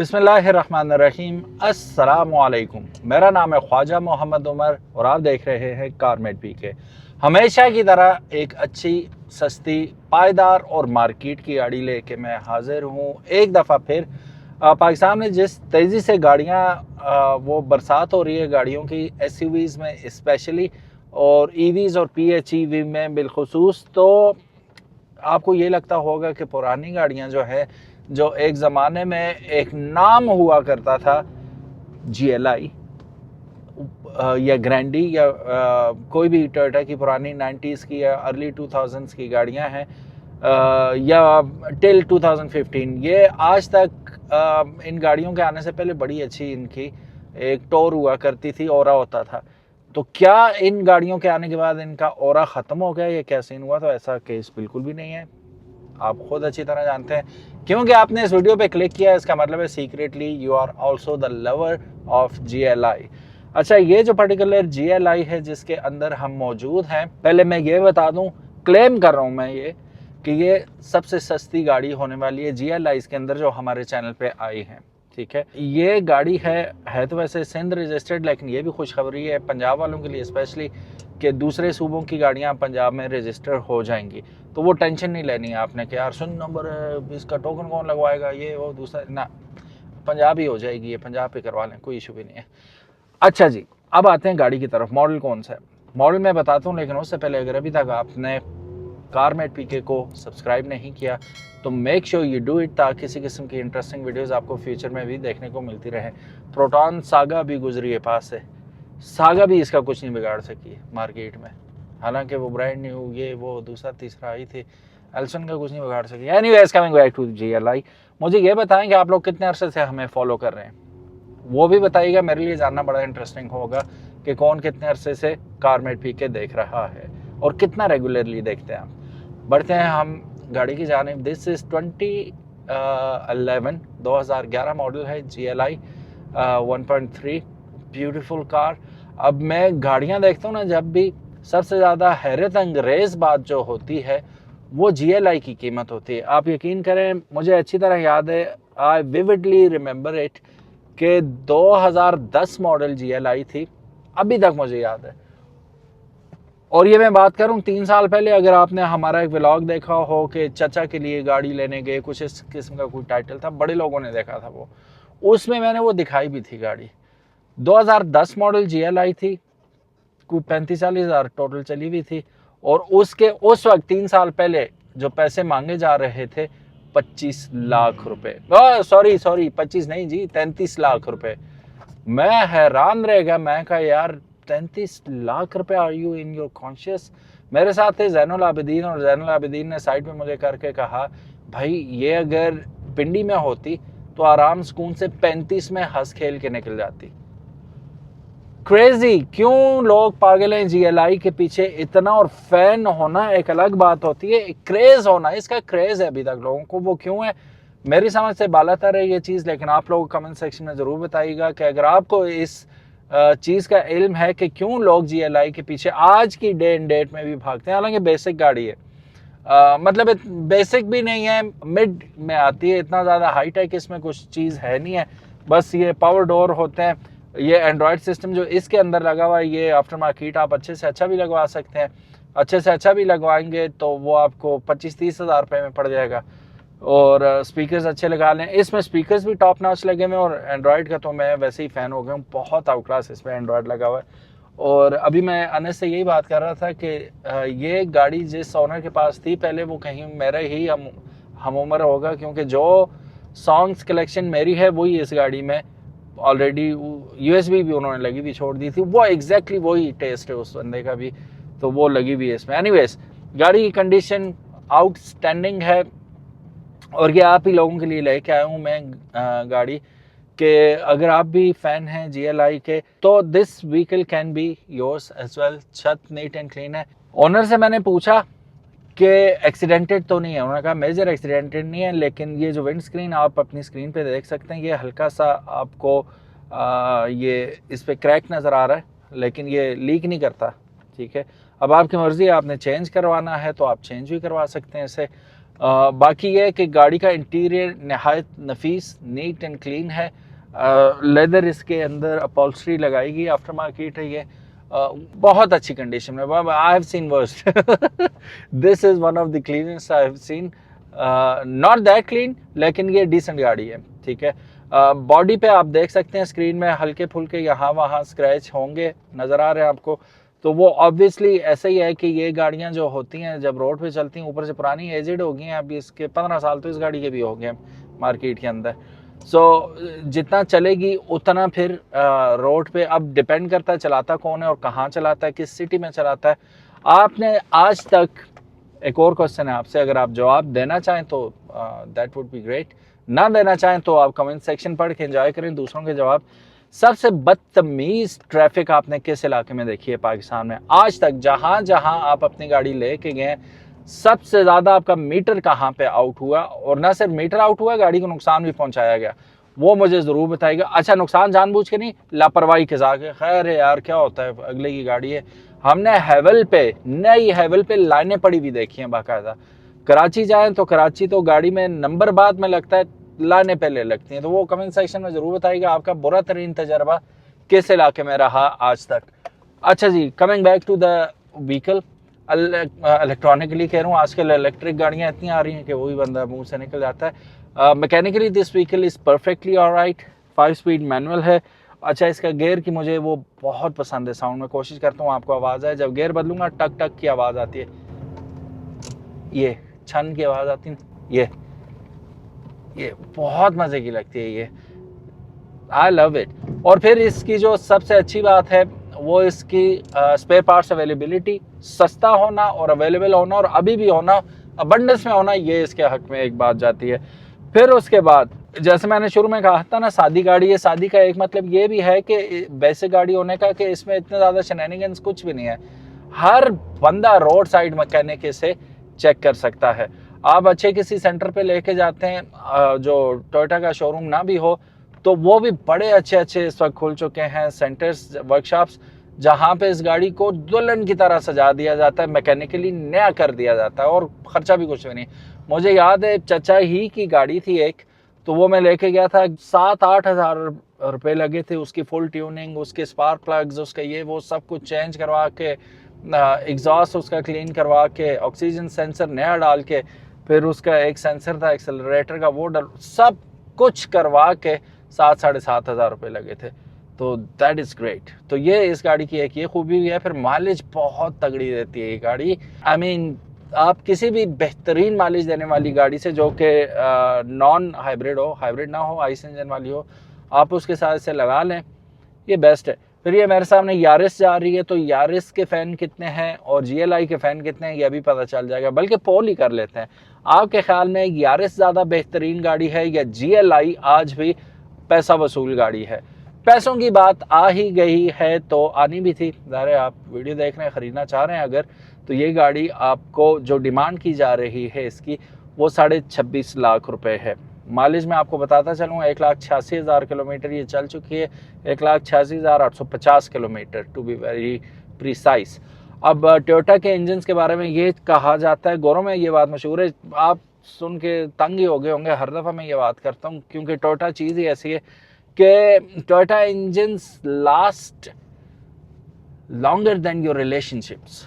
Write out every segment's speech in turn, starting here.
बिस्मिल्लाहिर्रहमानिर्रहीम। अस्सलामुअलैकुम। मेरा नाम है ख्वाजा मोहम्मद उमर और आप देख रहे हैं कारमेट पीके। हमेशा की तरह एक अच्छी, सस्ती, पायदार और मार्केट की गाड़ी लेके मैं हाजिर हूँ। एक दफ़ा फिर पाकिस्तान में जिस तेज़ी से गाड़ियाँ वो बरसात हो रही है गाड़ियों की, एसयूवीज़ में स्पेशली और ईवीज़ और पीएचईवी में बिलखुसूस, तो आपको ये लगता होगा कि पुरानी गाड़ियाँ जो है, जो एक ज़माने में एक नाम हुआ करता था, जीएलआई या ग्रैंडी या कोई भी टोयोटा की पुरानी 90s की या अर्ली 2000s की गाड़ियां हैं या टिल 2015, ये आज तक इन गाड़ियों के आने से पहले बड़ी अच्छी इनकी एक टोर हुआ करती थी, ऑरा होता था। तो क्या इन गाड़ियों के आने के बाद इनका ऑरा ख़त्म हो गया, ये क्या सीन हुआ? तो ऐसा केस बिल्कुल भी नहीं है। आप खुद अच्छी तरह जानते हैं, क्योंकि आपने इस वीडियो पे क्लिक किया, इसका मतलब है secretly you are also the lover of GLI. अच्छा, ये जो पर्टिकुलर जीएलआई है जिसके अंदर हम मौजूद हैं, पहले मैं ये बता दूं, क्लेम कर रहा हूं मैं ये कि ये सबसे सस्ती गाड़ी होने वाली है जीएलआई के अंदर जो हमारे चैनल पे आई है। ठीक है, ये गाड़ी है तो वैसे सिंध रजिस्टर्ड, लेकिन ये भी खुशखबरी है पंजाब वालों के लिए स्पेशली कि दूसरे सूबों की गाड़ियां पंजाब में रजिस्टर हो जाएंगी। तो वो टेंशन नहीं लेनी है आपने कि यार सुन नंबर है, इसका टोकन कौन लगवाएगा, ये वो दूसरा ना, पंजाब ही हो जाएगी, ये पंजाब पे करवा लें, कोई इशू भी नहीं है। अच्छा जी, अब आते हैं गाड़ी की तरफ। मॉडल कौन सा है, मॉडल मैं बताता हूँ, लेकिन उससे पहले अगर अभी तक आपने कारमेट पीके को सब्सक्राइब नहीं किया तो make sure you do it, ताकि किसी किस्म की इंटरेस्टिंग वीडियोस आपको फ्यूचर में भी देखने को मिलती रहे। प्रोटॉन सागा भी गुजरी है पास से, सागा भी इसका कुछ नहीं बिगाड़ सकी मार्केट में, हालांकि वो ब्रांड न्यू ये वो दूसरा तीसरा आई थी, एल्सन का कुछ नहीं बिगाड़ सकी। Anyways, coming back to GLI, मुझे ये बताएं कि आप लोग कितने अरसे से हमें फॉलो कर रहे हैं, वो भी बताइएगा। मेरे लिए जानना बड़ा इंटरेस्टिंग होगा कि कौन कितने अरसे से कारमेट पीके देख रहा है और कितना रेगुलरली देखते हैं आप। बढ़ते हैं हम गाड़ी की जानिब। दिस इज 2011 मॉडल है, जीएलआई 1.3, ब्यूटीफुल कार। अब मैं गाड़ियां देखता हूँ ना, जब भी सबसे ज़्यादा हैरत अंगेज बात जो होती है वो जीएलआई की कीमत होती है। आप यकीन करें, मुझे अच्छी तरह याद है, आई विविडली रिमेंबर इट, कि 2010 मॉडल जीएलआई थी, अभी तक मुझे याद है। और ये मैं बात करूं 3 साल पहले, अगर आपने हमारा एक व्लॉग देखा हो कि चचा के लिए गाड़ी लेने गए, कुछ इस किस्म का कोई टाइटल था, बड़े लोगों ने देखा था वो, उसमें मैंने वो दिखाई भी थी गाड़ी। 2010 मॉडल जीएलआई थी, कोई 35-40 हज़ार टोटल चली हुई थी। और उसके उस वक्त 3 साल पहले जो पैसे मांगे जा रहे थे 25 लाख रुपए, सॉरी 25 नहीं जी, 33 लाख रुपए। मैं हैरान रह गया, मैं कहा यार 33 लाख रुपए, are you in your conscious? मेरे साथ थे जैनुल आबिदीन, और जैनुल आबिदीन ने साइड में मुझे करके कहा, भाई ये अगर पिंडी में होती तो आराम सुकून से 35 में हंस खेल के निकल जाती। क्रेजी, क्यों लोग पागल हैं जीएलआई के पीछे इतना? और फैन होना एक अलग बात होती है, क्रेज होना, इसका क्रेज है अभी तक लोगों को, वो क्यों है मेरी समझ से बालातर है ये चीज़। लेकिन आप लोग कमेंट सेक्शन में ज़रूर बताइएगा कि अगर आपको इस चीज़ का इल्म है कि क्यों लोग जीएलआई के पीछे आज की डे एंड डेट में भी भागते हैं। हालांकि बेसिक गाड़ी है, मतलब बेसिक भी नहीं है, मिड में आती है, इतना ज़्यादा हाई टेक इसमें कुछ चीज़ है नहीं है। बस ये पावर डोर होते हैं, ये एंड्रॉयड सिस्टम जो इसके अंदर लगा हुआ है, ये आफ्टर मार्केट आप अच्छे से अच्छा भी लगवा सकते हैं। अच्छे से अच्छा भी लगवाएंगे तो वो आपको 25-30 हज़ार रुपये में पड़ जाएगा। और स्पीकर्स अच्छे लगा लें, इसमें स्पीकर्स भी टॉप नॉच लगे हुए। और एंड्रॉयड का तो मैं वैसे ही फ़ैन हो गया हूँ, बहुत आउट क्लास इसमें एंड्रॉयड लगा हुआ है। और अभी मैं अनस से यही बात कर रहा था कि ये गाड़ी जिस ओनर के पास थी पहले, वो कहीं मेरा ही हम उम्र होगा, क्योंकि जो सॉन्ग्स कलेक्शन मेरी है वही इस गाड़ी में ऑलरेडी, यूएसबी भी उन्होंने लगी हुई छोड़ दी थी, वो एग्जैक्टली वही टेस्ट है उस बंदे का भी, तो वो लगी हुई है इसमें। एनीवेज, गाड़ी की कंडीशन आउटस्टैंडिंग है, और ये आप ही लोगों के लिए लेके आया हूँ मैं गाड़ी, कि अगर आप भी फैन हैं जीएलआई के तो this vehicle can be yours as well. छत नीट एंड क्लीन है। ओनर से मैंने पूछा कि एक्सीडेंटेड तो नहीं है, उन्होंने कहा मेजर एक्सीडेंटेड नहीं है, लेकिन ये जो विंड स्क्रीन आप अपनी स्क्रीन पे देख सकते हैं, ये हल्का सा आपको ये इस पर क्रैक नज़र आ रहा है, लेकिन ये लीक नहीं करता। ठीक है, अब आपकी मर्ज़ी है, आपने चेंज करवाना है तो आप चेंज भी करवा सकते हैं इसे। बाकी ये है कि गाड़ी का इंटीरियर नहायत नफीस, नीट एंड क्लीन है। लेदर इसके अंदर अपॉल्स्ट्री लगाएगी, आफ्टर मार्केट है ये। बहुत अच्छी कंडीशन में, I have seen worst. This is one of the cleanest I have seen. Not that clean, लेकिन ये डिसेंट गाड़ी है, ठीक है। बॉडी पे आप देख सकते हैं स्क्रीन में हल्के फुल्के यहाँ वहाँ स्क्रैच होंगे, नज़र आ रहे हैं आपको। तो वो ऑब्वियसली ऐसे ही है कि ये गाड़ियाँ जो होती हैं जब रोड पे चलती हैं, ऊपर से पुरानी एजिड हो गई हैं, अभी इसके 15 साल तो इस गाड़ी के भी हो गए मार्केट के अंदर। सो जितना चलेगी उतना फिर रोड पे अब डिपेंड करता है चलाता कौन है और कहाँ चलाता है, किस सिटी में चलाता है। आपने आज तक, एक और क्वेश्चन है आपसे, अगर आप जवाब देना चाहें तो दैट वुड बी ग्रेट, ना देना चाहें तो आप कमेंट सेक्शन पढ़ के एंजॉय करें दूसरों के जवाब। सबसे बदतमीज ट्रैफिक आपने किस इलाके में देखी है पाकिस्तान में आज तक? जहां जहां आप अपनी गाड़ी लेके गए, सबसे ज्यादा आपका मीटर कहां पे आउट हुआ, और ना सिर्फ मीटर आउट हुआ, गाड़ी को नुकसान भी पहुंचाया गया, वो मुझे जरूर बताइएगा। अच्छा, नुकसान जानबूझ के नहीं, लापरवाही के जाके, खैर यार क्या होता है, अगले की गाड़ी है। हमने हैवल पे, नई हैवल पे लाइनें पड़ी भी देखी हैं बाकायदा। कराची जाएं तो कराची तो गाड़ी में नंबर बाद में लगता है, लाने पहले लगती हैं। तो वो कमेंट सेक्शन में जरूर बताइएगा आपका बुरा तरीन तजर्बा किस इलाके में रहा आज तक। अच्छा जी, coming back to the vehicle, electronically कह रहा हूँ, आजकल इलेक्ट्रिक गाड़ियाँ इतनी आ रही हैं कि वही बंदा मुंह से निकल जाता है। Mechanically this vehicle is perfectly alright, 5 speed manual है। अच्छा, इसका गेयर की मुझे वो बहुत पसंद है साउंड, में कोशिश करता हूँ आपको आवाज़ आए। जब गेयर बदलूंगा टक टक की आवाज़ आती है, ये छन की आवाज़ आती है, ये बहुत मज़े की लगती है, ये आई लव इट। और फिर इसकी जो सबसे अच्छी बात है वो इसकी स्पेयर पार्ट्स अवेलेबिलिटी, सस्ता होना और अवेलेबल होना और अभी भी होना, अबंडेंस में होना, ये इसके हक में एक बात जाती है। फिर उसके बाद जैसे मैंने शुरू में कहा था ना, सादी गाड़ी है। सादी का एक मतलब ये भी है कि बेसिक गाड़ी होने का कि इसमें इतने ज़्यादा शेनैनिगन्स कुछ भी नहीं है। हर बंदा रोड साइड मैकेनिक से चेक कर सकता है। आप अच्छे किसी सेंटर पे लेके जाते हैं, जो टोयोटा का शोरूम ना भी हो, तो वो भी बड़े अच्छे अच्छे इस वक्त खुल चुके हैं सेंटर्स, वर्कशॉप्स, जहाँ पे इस गाड़ी को दुल्हन की तरह सजा दिया जाता है, मैकेनिकली नया कर दिया जाता है और ख़र्चा भी कुछ भी नहीं। मुझे याद है चचा ही की गाड़ी थी एक, तो वो मैं लेके गया था, 7-8 हज़ार रुपये लगे थे उसकी फुल ट्यूनिंग, उसके स्पार्क प्लग्स, उसका ये वो सब कुछ चेंज करवा के, एग्जॉस्ट उसका क्लीन करवा के, ऑक्सीजन सेंसर नया डाल के, फिर उसका एक सेंसर था एक्सेलरेटर का, वो डाल, सब कुछ करवा के 7-7.5 हज़ार रुपये लगे थे। तो दैट इज़ ग्रेट। तो ये इस गाड़ी की एक ये खूबी भी है। फिर माइलेज बहुत तगड़ी देती है ये गाड़ी। आई मीन आप किसी भी बेहतरीन माइलेज देने वाली गाड़ी से, जो कि नॉन हाइब्रिड हो, हाइब्रिड ना हो, आइस इंजन वाली हो, आप उसके साथ इसे लगा लें, ये बेस्ट है। फिर ये मेरे सामने यारिस जा रही है, तो यारिस के फ़ैन कितने हैं और GLI के फ़ैन कितने हैं ये भी पता चल जाएगा, बल्कि पोल ही कर लेते हैं। आपके ख्याल में यारिस ज़्यादा बेहतरीन गाड़ी है या GLI आज भी पैसा वसूल गाड़ी है? पैसों की बात आ ही गई है तो आनी भी थी, ज़ाहिर है आप वीडियो देख रहे हैं, ख़रीदना चाह रहे हैं अगर, तो ये गाड़ी आपको जो डिमांड की जा रही है इसकी, वो 26.5 लाख रुपए है। माइलेज में आपको बताता चलूँ, 1,86,000 किलोमीटर ये चल चुकी है, 1,86,850 kilometre to be very precise. अब टोयोटा के इंजन के बारे में ये कहा जाता है, गौरव में ये बात मशहूर है, आप सुन के तंग ही हो गए होंगे, हर दफ़ा मैं ये बात करता हूँ, क्योंकि टोयोटा चीज़ ही ऐसी है कि Toyota engines last longer than your relationships.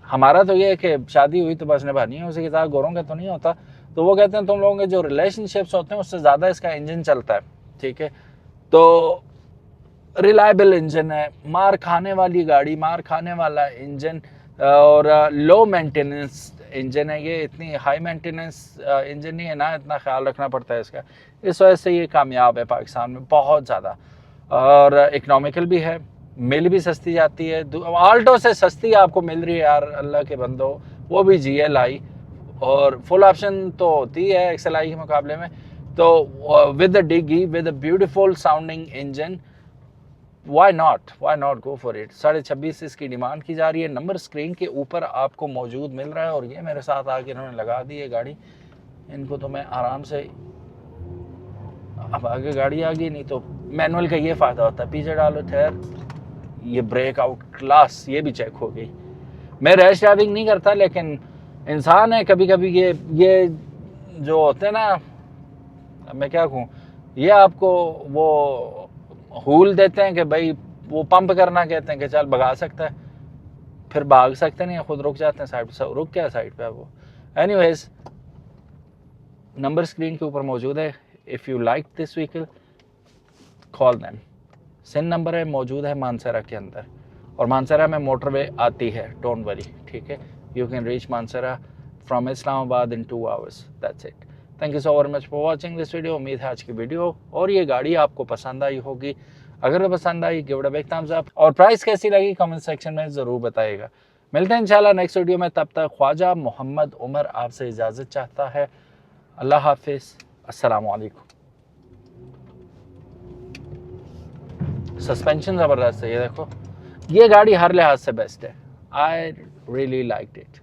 हमारा तो ये है कि शादी हुई तो बस निभानी है उसी के साथ, गोरों का तो नहीं होता। तो वो कहते हैं तुम लोगों के जो रिलेशनशिप्स होते हैं उससे ज़्यादा इसका इंजन चलता है, ठीक है। तो रिलायबल इंजन है, मार खाने वाली गाड़ी, मार खाने वाला इंजन, और लो मेंटेनेंस इंजन है ये, इतनी हाई मेंटेनेंस इंजन नहीं है ना, इतना ख्याल रखना पड़ता है इसका। इस वजह से ये कामयाब है पाकिस्तान में बहुत ज़्यादा, और इकनॉमिकल भी है, मिल भी सस्ती जाती है, आल्टो से सस्ती आपको मिल रही है यार, अल्लाह के बंदो, वो भी GLI, और फुल ऑप्शन तो होती है XLI के मुकाबले में। तो with the dickey, with the beautiful sounding engine, why not go for it. 26.5 इसकी डिमांड की जा रही है, नंबर स्क्रीन के ऊपर आपको मौजूद मिल रहा है। और ये मेरे साथ आके इन्होंने लगा दी है गाड़ी, इनको तो मैं आराम से, अब आगे गाड़ी आ गई, नहीं तो मैनुअल का ये फ़ायदा होता है, पीछे डालो ठहर, ये ब्रेक आउट क्लास, ये भी चेक हो गई। मैं रैश ड्राइविंग नहीं करता, लेकिन इंसान है, कभी कभी ये जो होते हैं ना, मैं क्या कहूँ, ये आपको वो हूल देते हैं कि भाई वो पंप करना कहते हैं कि चल भगा सकता है, फिर भाग सकते नहीं, खुद रुक जाते हैं साइड पे। रुक क्या साइड पे वो। एनीवेज, नंबर स्क्रीन के ऊपर मौजूद है। If you like this vehicle call them. सिन नंबर है मौजूद है मानसरा के अंदर, और मानसरा में मोटरवे आती है, डोंट वरी, ठीक है। You can reach Manasara from Islamabad in 2 hours, that's it. Thank you so very much for watching this video. उम्मीद है आज की वीडियो और ये गाड़ी आपको पसंद आई होगी। अगर पसंद I give it a big thumbs up, और प्राइस कैसी लगी कमेंट सेक्शन में ज़रूर बताइएगा। मिलते हैं इंशाल्लाह नेक्स्ट वीडियो में, तब तक ख्वाजा मोहम्मद उमर आपसे इजाज़त चाहता है। अल्लाह हाफिज़, अस्सलाम वालेकुम। सस्पेंशन ज़बरदस्त है, ये देखो, ये गाड़ी हर लिहाज से बेस्ट है। I really liked it.